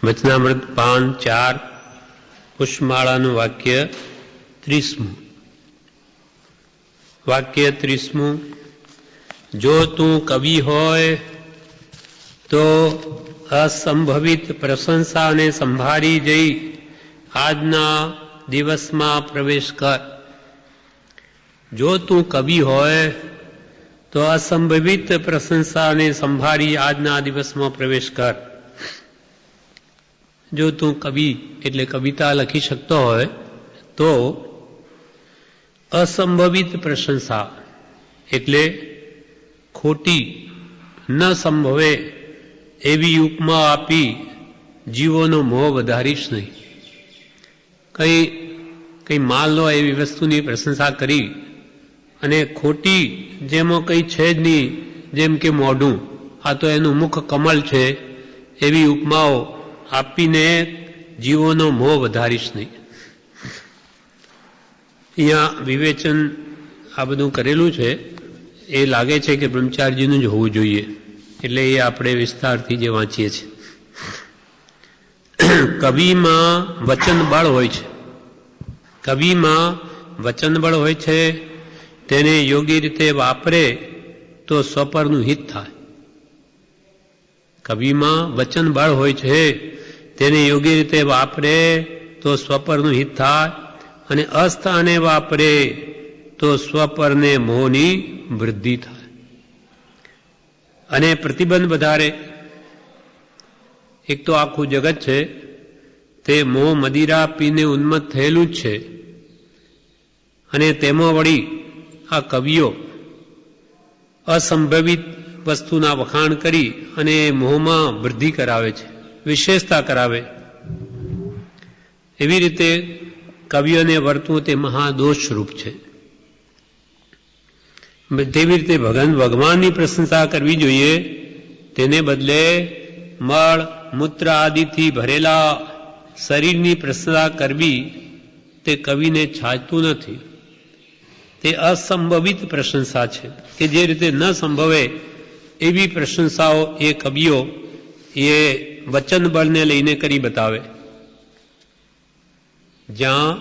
વચનામૃત 5:4 પુષ્પમાળાનું વાક્ય 30મું. વાક્ય 30મું. જો તું કવિ હોય તો અસંભવિત પ્રશંસાને સંભાળી જઈ આજના દિવસમાં પ્રવેશ કર. જો તું કવિ હોય તો અસંભવિત પ્રશંસાને સંભાળી આજના દિવસમાં પ્રવેશ કર. જો તું કવિ એટલે કવિતા લખી શકતો હોય તો અસંભવિત પ્રશંસા એટલે ખોટી ન સંભવે એવી ઉપમા આપી જીવોનો મોહ વધારીશ નહીં. કઈ માલ હોય એવી વસ્તુની પ્રશંસા કરી અને ખોટી જેમાં કંઈ છે જ નહીં, જેમ કે મોઢું, આ તો એનું મુખ કમળ છે, એવી ઉપમાઓ આપીને જીવોનો મોહ વધારીશ નહીં. અહીંયા વિવેચન આ બધું કરેલું છે. એ લાગે છે કે બ્રહ્મચારીજીનું જ હોવું જોઈએ, એટલે એ આપણે વિસ્તારથી જે વાંચીએ છીએ. કવિમાં વચન બળ હોય છે. કવિમાં વચન બળ હોય છે. તેને યોગ્ય રીતે વાપરે તો સ્વપરનું હિત થાય. કવિમાં વચન બળ હોય છે, તેને યોગ્ય રીતે વાપરે તો સ્વપરનું હિત થાય, અને અસ્થાને વાપરે તો સ્વપરને મોહની વૃદ્ધિ થાય. અને પ્રતિબંધ વધારે. એક તો આખું જગત છે તે મોહ મદિરા પીને ઉન્મત્ત થયેલું જ છે, અને તેમાં વળી આ કવિઓ અસંભવિત વસ્તુના વખાણ કરી અને મોહમાં વૃદ્ધિ કરાવે છે, વિશેષતા કરાવે. એવી રીતે કવિઓને વર્તવું તે મહાદોષરૂપ છે. તેવી રીતે ભગવાનની પ્રશંસા કરવી જોઈએ. તેને બદલે મળ મૂત્ર આદિથી ભરેલા શરીરની પ્રશંસા કરવી તે કવિને છાજતું નથી. તે અસંભવિત પ્રશંસા છે કે જે રીતે ન સંભવે એવી પ્રશંસાઓ એ કવિઓ એ વચન બળને લઈને કરી બતાવે. જ્યાં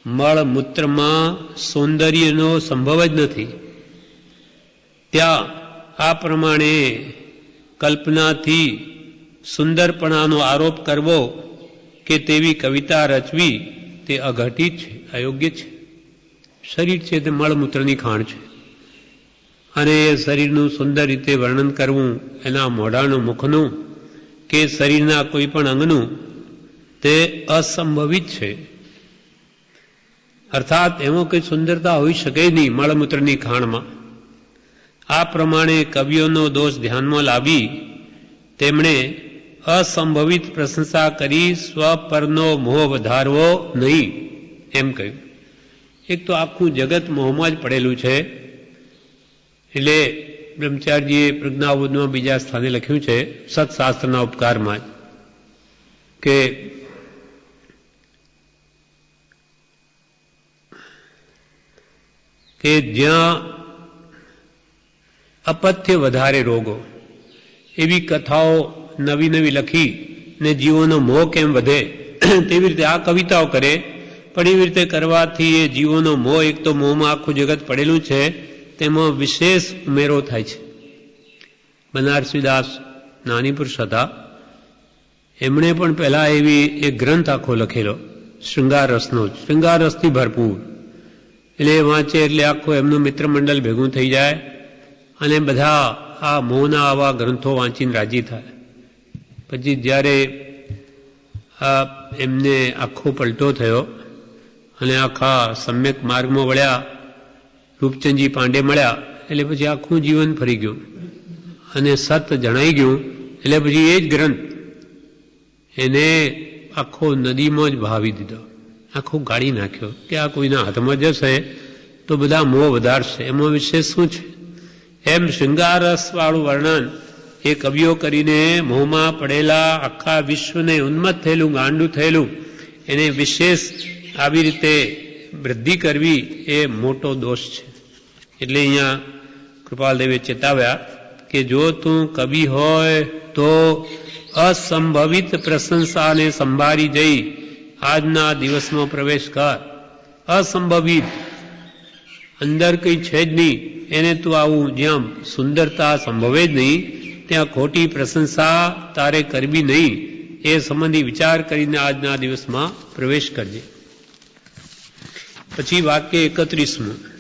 મળ મૂત્રમાં સૌંદર્યનો સંભવ જ નથી, ત્યાં આ પ્રમાણે કલ્પનાથી સુંદરપણાનો આરોપ કરવો કે તેવી કવિતા રચવી તે અઘટિત છે, અયોગ્ય છે. શરીર છે તે મળમૂત્રની ખાણ છે, અને એ શરીરનું સુંદર રીતે વર્ણન કરવું, એના મોઢાનું, મુખનું કે શરીરના કોઈ પણ અંગનું, તે અસંભવિત છે. અર્થાત એમાં કોઈ સુંદરતા હોઈ શકે નહીં મળમૂત્રની ખાણમાં. આ પ્રમાણે કવિઓનો દોષ ધ્યાનમાં લાવી તેમણે અસંભવિત પ્રશંસા કરી સ્વપરનો મોહ વધારવો નહીં, એમ કહ્યું. એક તો આખું જગત મોહમાં જ પડેલું છે. એટલે બ્રહ્મચારીજીએ પ્રજ્ઞાબોધમાં બીજા સ્થાને લખ્યું છે, સત્શાસ્ત્રના ઉપકારમાં કે જ્યાં અપથ્ય વધારે રોગો, એવી કથાઓ નવી નવી લખી ને જીવોનો મોહ કેમ વધે તેવી રીતે આ કવિતાઓ કરે. પણ એવી રીતે કરવાથી એ જીવોનો મોહ, એક તો મોહમાં આખું જગત પડેલું છે, તેમાં વિશેષ ઉમેરો થાય છે. બનારસીદાસ નાની પુરુષ હતા, એમણે પણ પહેલા એવી એક ગ્રંથ આખો લખેલો શૃંગાર રસનો, શૃંગાર રસથી ભરપૂર. એટલે વાંચે એટલે આખું એમનું મિત્ર મંડળ ભેગું થઈ જાય અને બધા આ મોહના આવા ગ્રંથો વાંચીને રાજી થાય. પછી જ્યારે આ એમને આખો પલટો થયો અને આખા સમ્યક માર્ગમાં વળ્યા, રૂપચંદજી પાંડે મળ્યા, એટલે પછી આખું જીવન ફરી ગયું અને સત જણાઈ ગયું. એટલે પછી એ જ ગ્રંથ એને આખો નદીમાં જ બહાવી દીધો, આખો ગાળી નાખ્યો કે આ કોઈના હાથમાં જશે તો બધા મોહ વધારશે, એમાં વિશેષ શું છે. એમ શૃંગારસવાળું વર્ણન એ કવિઓ કરીને મોહમાં પડેલા આખા વિશ્વને ઉન્મત્ત થયેલું, ગાંડું થયેલું, એને વિશેષ આવી રીતે વૃદ્ધિ કરવી એ મોટો દોષ છે. એટલે અહીંયા કૃપાલદેવે ચેતાવ્યા કે જો તું કવિ હોય તો અસંભવિત પ્રશંસાને સંભાળી જઈ આજના દિવસમાં પ્રવેશ કર. અસંભવિત, અંદર કંઈ છે જ નહીં, એને તું આવું જ્યાં સુંદરતા સંભવે જ નહીં ત્યાં ખોટી પ્રશંસા તારે કરવી નહીં. એ સંબંધી વિચાર કરીને આજના દિવસમાં પ્રવેશ કરજે. પછી વાક્ય 31મું.